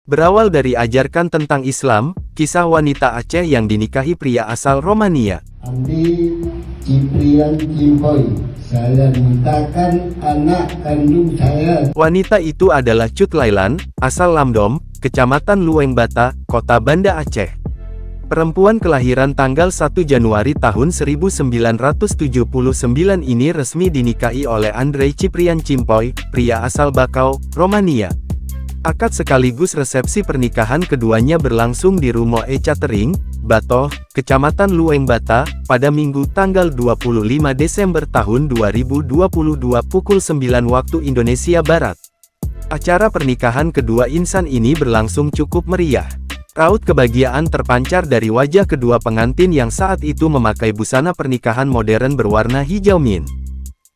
Berawal dari ajarkan tentang Islam, kisah wanita Aceh yang dinikahi pria asal Romania. Andi Ciprian Cimpoy, saya mintakan anak kandung saya. Wanita itu adalah Cut Lailan, asal Lamdom, Kecamatan Lueng Bata, Kota Banda Aceh. Perempuan kelahiran tanggal 1 Januari tahun 1979 ini resmi dinikahi oleh Andrei Ciprian Cimpoy, pria asal Bakau, Romania. Akad sekaligus resepsi pernikahan keduanya berlangsung di Rumah Catering, Batoh, Kecamatan Lueng Bata, pada Minggu tanggal 25 Desember tahun 2022 pukul 9 waktu Indonesia Barat. Acara pernikahan kedua insan ini berlangsung cukup meriah. Raut kebahagiaan terpancar dari wajah kedua pengantin yang saat itu memakai busana pernikahan modern berwarna hijau mint.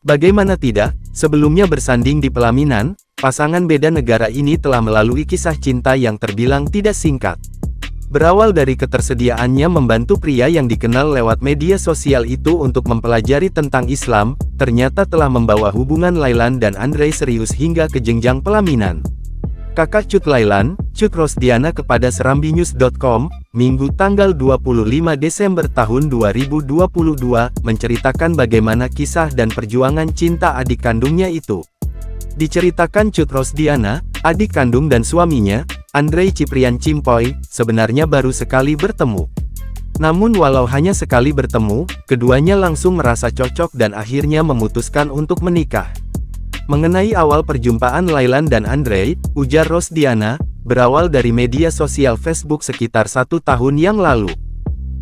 Bagaimana tidak, sebelumnya bersanding di pelaminan, pasangan beda negara ini telah melalui kisah cinta yang terbilang tidak singkat. Berawal dari ketersediaannya membantu pria yang dikenal lewat media sosial itu untuk mempelajari tentang Islam, ternyata telah membawa hubungan Lailan dan Andrei serius hingga ke jenjang pelaminan. Kakak Cut Lailan, Cut Rosdiana kepada serambinews.com, Minggu tanggal 25 Desember tahun 2022, menceritakan bagaimana kisah dan perjuangan cinta adik kandungnya itu. Diceritakan Cut Rosdiana, adik kandung dan suaminya, Andrei Ciprian Cimpoy, sebenarnya baru sekali bertemu. Namun walau hanya sekali bertemu, keduanya langsung merasa cocok dan akhirnya memutuskan untuk menikah. Mengenai awal perjumpaan Lailan dan Andrei, ujar Rosdiana, berawal dari media sosial Facebook sekitar 1 tahun yang lalu.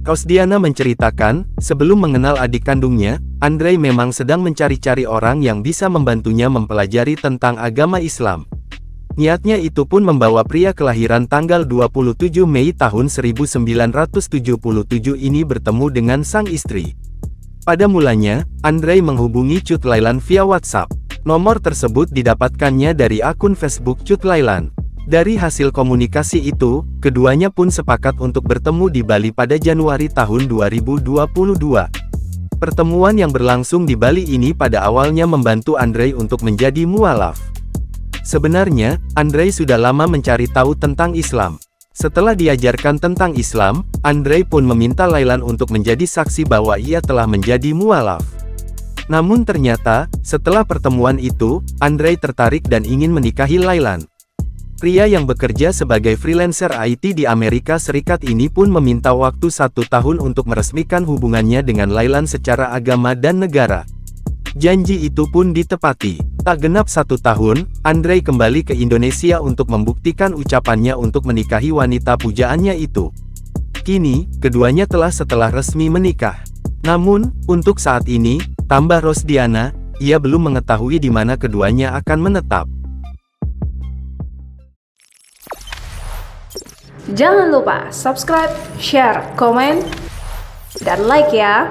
Rosdiana menceritakan, sebelum mengenal adik kandungnya, Andrei memang sedang mencari-cari orang yang bisa membantunya mempelajari tentang agama Islam. Niatnya itu pun membawa pria kelahiran tanggal 27 Mei tahun 1977 ini bertemu dengan sang istri. Pada mulanya, Andrei menghubungi Cut Lailan via WhatsApp. Nomor tersebut didapatkannya dari akun Facebook Cut Lailan. Dari hasil komunikasi itu, keduanya pun sepakat untuk bertemu di Bali pada Januari tahun 2022. Pertemuan yang berlangsung di Bali ini pada awalnya membantu Andrei untuk menjadi mualaf. Sebenarnya, Andrei sudah lama mencari tahu tentang Islam. Setelah diajarkan tentang Islam, Andrei pun meminta Lailan untuk menjadi saksi bahwa ia telah menjadi mualaf. Namun ternyata, setelah pertemuan itu, Andrei tertarik dan ingin menikahi Lailan. Pria yang bekerja sebagai freelancer IT di Amerika Serikat ini pun meminta waktu 1 tahun untuk meresmikan hubungannya dengan Lailan secara agama dan negara. Janji itu pun ditepati. Tak genap 1 tahun, Andrei kembali ke Indonesia untuk membuktikan ucapannya untuk menikahi wanita pujaannya itu. Kini, keduanya setelah resmi menikah. Namun, untuk saat ini, tambah Rosdiana, ia belum mengetahui di mana keduanya akan menetap. Jangan lupa subscribe, share, komen, dan like ya!